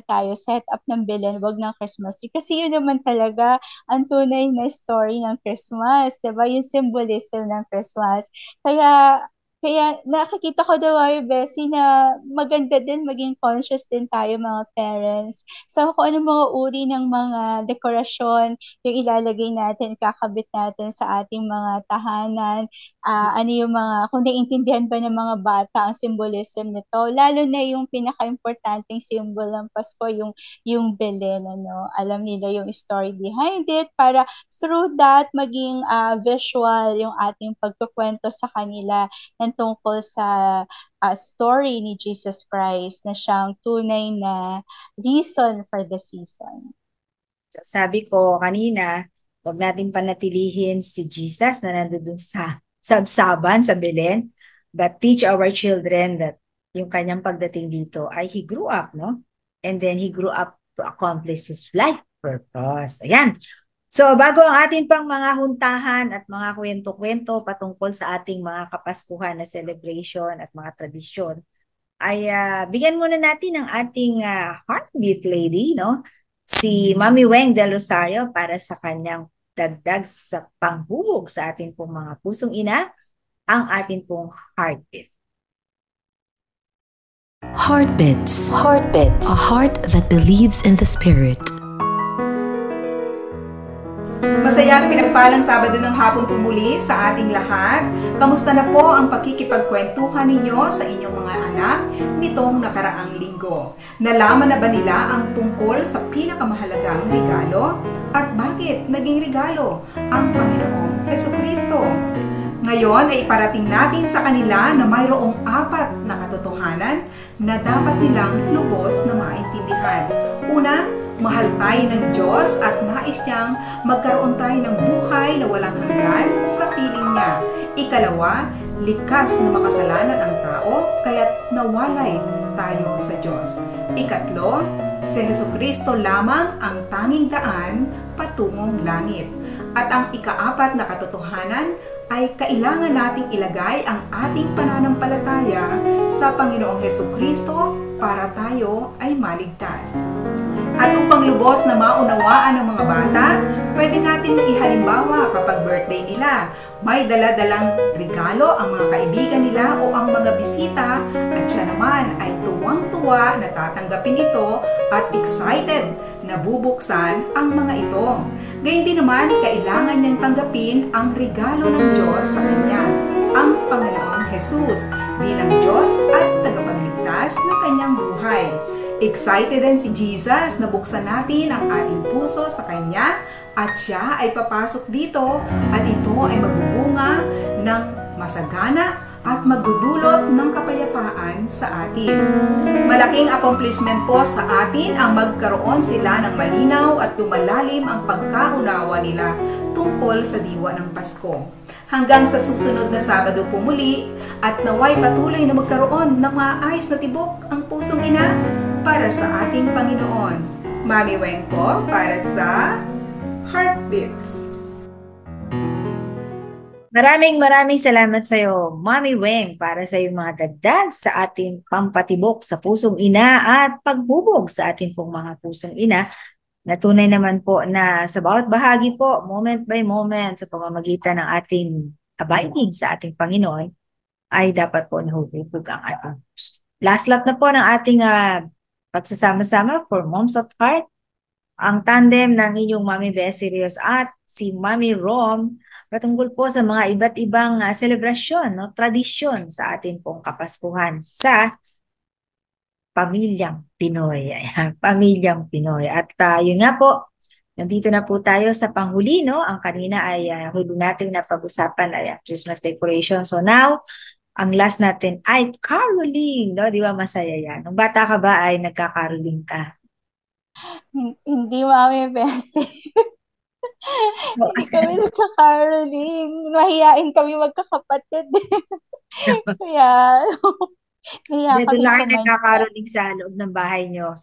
tayo, set up ng bilhin, wag ng Christmas tree. Kasi yun naman talaga ang tunay na story ng Christmas. Diba? Yung symbolism ng Christmas. Kaya, Kaya nakikita ko daw ay Bessie na maganda din maging conscious din tayo mga parents. So kung ano mga uri ng mga dekorasyon yung ilalagay natin, kakabit natin sa ating mga tahanan, ano yung mga, kung naiintindihan ba ng mga bata ang symbolism nito, lalo na yung pinaka-importanting symbol ng Pasko, yung Belen, ano, alam nila yung story behind it para through that maging visual yung ating pagkukwento sa kanila ng tungkol sa story ni Jesus Christ na siyang tunay na reason for the season. Sabi ko kanina, huwag natin panatilihin si Jesus na nandun sa sabsaban sa Belen, but teach our children that yung kanyang pagdating dito ay he grew up, no? And then he grew up to accomplish his life purpose. Ayan. So, bago ang ating pang mga huntahan at mga kwento-kwento patungkol sa ating mga kapaskuhan na celebration at mga tradisyon, ay bigyan muna natin ang ating heartbeat lady, no? Si Mami Weng Del Rosario para sa kanyang dagdag sa panghuhog sa ating pong mga pusong ina, ang ating pong heartbeat. Heartbeats. Heartbeats. A heart that believes in the Spirit. Masaya at pinagpalang Sabado ng hapon po muli sa ating lahat. Kamusta na po ang pakikipagkwentuhan ninyo sa inyong mga anak nitong nakaraang linggo? Nalaman na ba nila ang tungkol sa pinakamahalagang regalo? At bakit naging regalo ang Panginoong Jesucristo? Ngayon ay iparating natin sa kanila na mayroong 4 na katotohanan na dapat nilang lubos na maintindihan. Una, mahal tayo ng Diyos at nais niyang magkaroon tayo ng buhay na walang hanggan sa piling niya. Ikalawa, likas na makasalanan ang tao kaya't nawalay tayo sa Diyos. Ikatlo, si Jesucristo lamang ang tanging daan patungong langit. At ang ika-4 na katotohanan ay kailangan nating ilagay ang ating pananampalataya sa Panginoong Jesucristo para tayo ay maligtas. At upang lubos na maunawaan ng mga bata, pwede natin ihalimbawa kapag birthday nila. May dala-dalang regalo ang mga kaibigan nila o ang mga bisita at siya naman ay tuwang-tuwa na tatanggapin ito at excited na bubuksan ang mga ito. Gayun din naman, kailangan niyang tanggapin ang regalo ng Diyos sa kanya, ang Panginoong Jesus, bilang Diyos at tagapagligtas ng kanyang buhay. Excited din si Jesus na buksan natin ang ating puso sa Kanya at siya ay papasok dito at ito ay magbubunga ng masagana at magdudulot ng kapayapaan sa atin. Malaking accomplishment po sa atin ang magkaroon sila ng malinaw at lumalalim ang pagkaunawa nila tungkol sa diwa ng Pasko. Hanggang sa susunod na Sabado po muli at naway patuloy na magkaroon ng maayos na tibok ang pusong ina para sa ating Panginoon. Mami Weng po para sa Heartbeats. Maraming salamat sa iyo, Mami Weng, para sa iyong mga dagdag sa ating pampatibok sa pusong ina at pagbubog sa ating pong mga pusong ina. Natunay naman po na sa bawat bahagi po, moment by moment, sa pamamagitan ng ating abiding sa ating Panginoon, ay dapat po nahuhubog ang ating puso. Last lap na po ng ating pagsasama-sama for Moms at Heart, ang tandem ng inyong Mami Bessie Rios at si Mami Rom patungkol po sa mga iba't ibang selebrasyon, no, tradisyon sa ating pong Kapaskuhan sa pamilyang Pinoy. Ayan, pamilyang Pinoy. At yun nga po, nandito na po tayo sa panghuli, no? Ang kanina ay huli natin na pag-usapan ay Christmas decoration. So now, ang last natin ay caroling, no? Di ba masaya yan? Nung bata ka ba ay nagka-caroling ka? Hindi, Mami Bessie. Hindi kami nagka-caroling. Mahihain kami magkakapatid. Kaya, Dito lang nagka-caroling sa loob ng bahay nyo.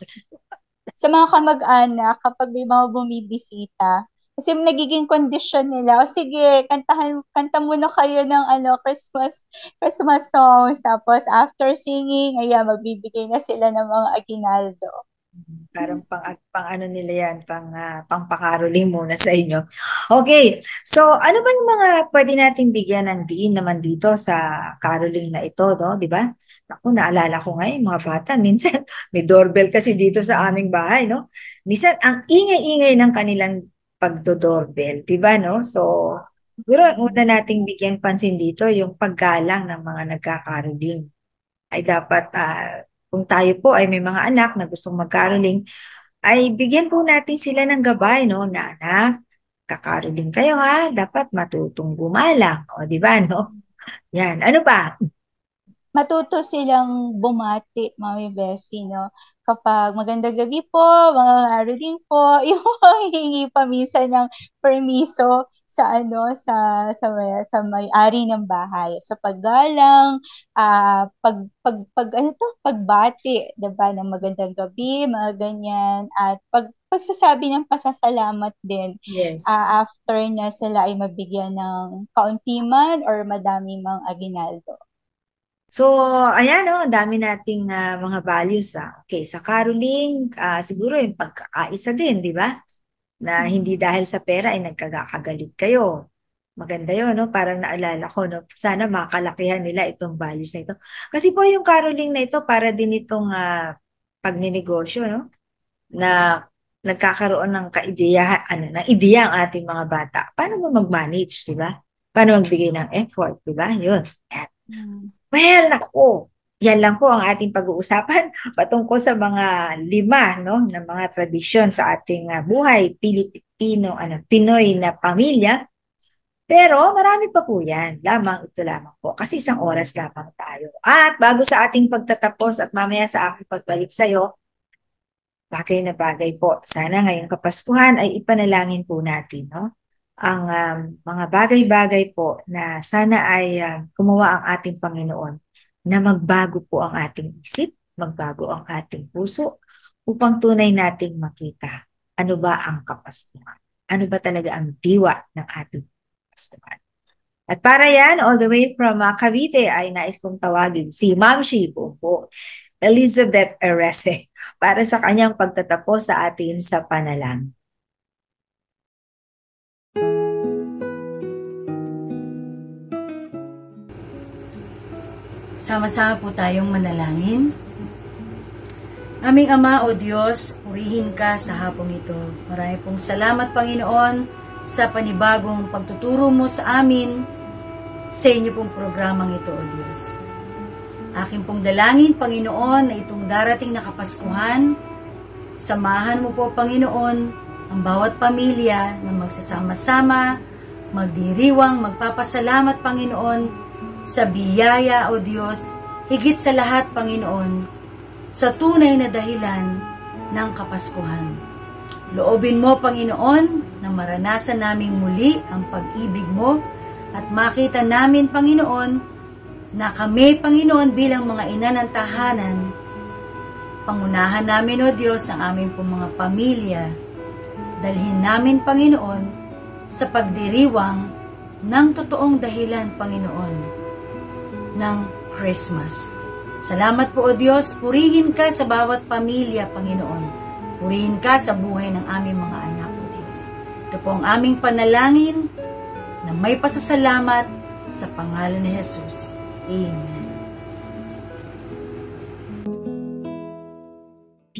Sa mga kamag-anak, kapag may mga bumibisita, kasi nagiging condition nila, o sige, kanta muna kayo ng Christmas songs. Tapos after singing, ayan, magbibigay na sila ng mga aguinaldo. Parang pang ano nila yan, pang muna sa inyo. Okay, so ano ba yung mga pwede nating bigyan ng diin naman dito sa caroling na ito, no? Di ba? Ako, naalala ko ngayon, mga bata, minsan may doorbell kasi dito sa aming bahay, no? Minsan, ang ingay-ingay ng kanilang pagdo-doorbell, di ba, no? So, siguro ang una nating bigyan pansin dito, yung paggalang ng mga nagkakaroling ay dapat kung tayo po ay may mga anak na gustong mag-caroling, ay bigyan po natin sila ng gabay, no? Na anak, kakaroling kayo ha, dapat matutong gumalang. O, di ba, no? Yan. Ano pa? Matuto silang bumati, Mami Bessie, no? Kapag magandang gabi po, mga araling po, yung hihingi pa minsan ng permiso sa sa may-ari ng bahay. Sa paggalang, pagbati, 'di ba, ng magandang gabi, mga ganyan, at pagsasabi ng pasasalamat din Yes. after na sila ay mabigyan ng kaunti man or madami mang aginaldo. So, ayan o, dami nating mga values. Okay, sa caroling, siguro yung pagkakaisa din, di ba? Na hindi dahil sa pera ay nagkakagalit kayo. Maganda yun, no? Parang naalala ko, no? Sana makalakihan nila itong values na ito. Kasi po yung caroling na ito, para din itong pagninegosyo, no? Na nagkakaroon ng kaideya, ng ideya ang ating mga bata. Paano mo mag-manage, di ba? Paano magbigay ng effort, di ba? Yun. Well, naku, yan lang po ang ating pag-uusapan patungkol sa mga 5, no, na mga tradisyon sa ating buhay, Pilipino, Pinoy na pamilya. Pero marami pa po yan. Ito lamang po. Kasi isang oras lamang tayo. At bago sa ating pagtatapos at mamaya sa aking pagbalik sa'yo, bagay na bagay po. Sana ngayong Kapaskuhan ay ipanalangin po natin, no? Ang mga bagay-bagay po na sana ay gumawa ang ating Panginoon na magbago po ang ating isip, magbago ang ating puso upang tunay nating makita ano ba ang Kapaskuhan. Ano ba talaga ang diwa ng ating Kapaskuhan. At para yan, all the way from Cavite ay nais kong tawagin si Ma'am Shi po, Elizabeth Erese, para sa kanyang pagtatapos sa atin sa panalangin. Sama-sama po tayong manalangin. Aming Ama o Diyos, purihin ka sa hapong ito. Marami pong salamat, Panginoon, sa panibagong pagtuturo mo sa amin sa inyo pong programang ito, o Diyos. Aking pong dalangin, Panginoon, na itong darating na Kapaskuhan, samahan mo po, Panginoon, ang bawat pamilya na magsasama-sama, magdiriwang, magpapasalamat, Panginoon, sa biyaya, o Diyos, higit sa lahat, Panginoon, sa tunay na dahilan ng Kapaskuhan. Loobin mo, Panginoon, na maranasan naming muli ang pag-ibig mo at makita namin, Panginoon, na kami, Panginoon, bilang mga ina ng tahanan, pangunahan namin, o Diyos, ang aming pong mga pamilya. Dalhin namin, Panginoon, sa pagdiriwang ng totoong dahilan, Panginoon, ng Christmas. Salamat po, o Diyos. Purihin ka sa bawat pamilya, Panginoon. Purihin ka sa buhay ng aming mga anak, o Diyos. Ito po ang aming panalangin na may pasasalamat sa pangalan ni Jesus. Amen.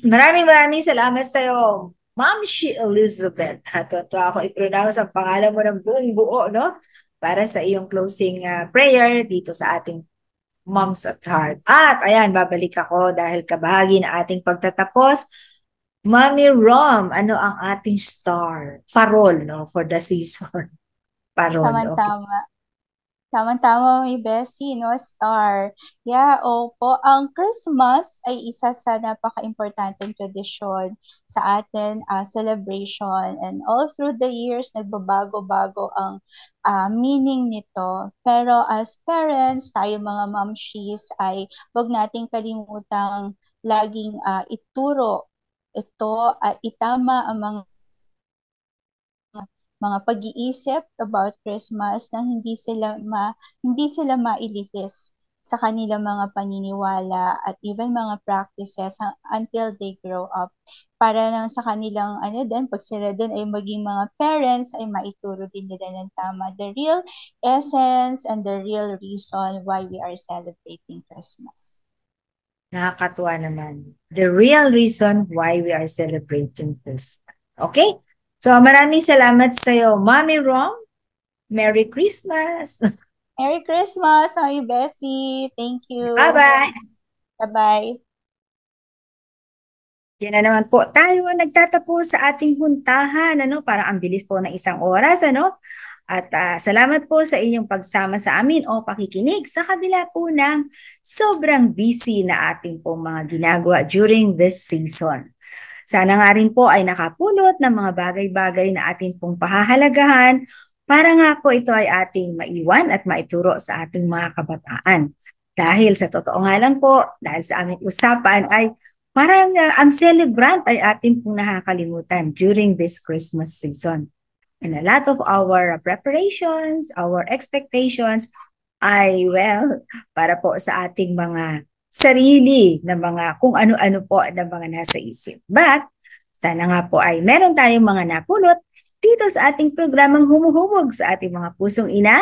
Maraming salamat sa iyo, Ma'am Shi Elizabeth. Tuwa ako i-pronounce ang pangalan mo ng buong buo, no? Para sa iyong closing prayer dito sa ating Moms at Heart. At ayan, babalik ako dahil kabahagi na ating pagtatapos. Mami Rom, ano ang ating star? Parol, no? For the season. Parol, Tama-tama. okay. Tama-tama, may Bessie, no? Star. Yeah, opo. Ang Christmas ay isa sa napaka-importanteng tradisyon sa atin, celebration. And all through the years, nagbabago-bago ang meaning nito. Pero as parents, tayo mga momshies, ay wag nating kalimutang laging ituro ito at itama ang mga pag-iisip about Christmas na hindi sila mailihis sa kanilang mga paniniwala at even mga practices until they grow up. Para lang sa kanilang pag sila din ay maging mga parents, ay maituro din nila ng tama the real essence and the real reason why we are celebrating Christmas. Nakakatuwa naman. The real reason why we are celebrating Christmas. Okay? So, maraming salamat sa iyo, Mommy Rom. Merry Christmas! Merry Christmas, Mami Bessie. Thank you. Bye-bye! Bye-bye. Yan na naman po tayo nagtatapos sa ating huntahan. Parang ang bilis po ng isang oras. At salamat po sa inyong pagsama sa amin o pakikinig sa kabila po ng sobrang busy na ating po mga ginagawa during this season. Sana nga rin po ay nakapulot ng mga bagay-bagay na ating pong pahahalagahan para nga po ito ay ating maiwan at maituro sa ating mga kabataan. Dahil sa totoo nga lang po, dahil sa aming usapan ay parang ang celebrant ay ating pong nakakalimutan during this Christmas season. And a lot of our preparations, our expectations ay para po sa ating mga sarili na mga kung ano-ano po na mga nasa isip. But sana nga po ay meron tayong mga napulot dito sa ating programang humuhubog sa ating mga pusong ina,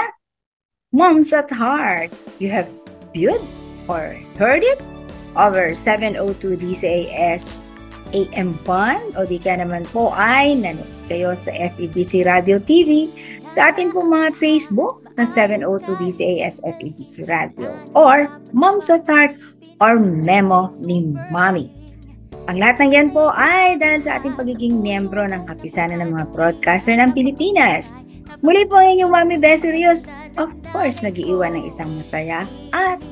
Moms at Heart. You have viewed or heard it over 702 DCAS AM 1 o di ka naman po ay nanood kayo sa FEBC Radio TV sa ating po mga Facebook na 702 DCAS FEBC Radio or Moms at Heart or Memo ni Mommy. Ang lahat ng yan po ay dahil sa ating pagiging miyembro ng Kapisanan ng mga Broadcaster ng Pilipinas. Muli po ang inyong Mami Beserios, of course, nag-iwan ng isang masaya at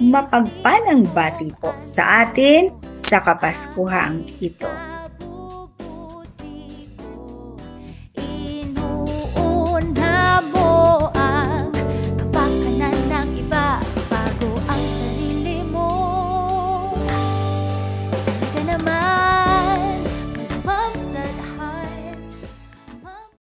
mapagpalang bati po sa atin sa Kapaskuhang ito.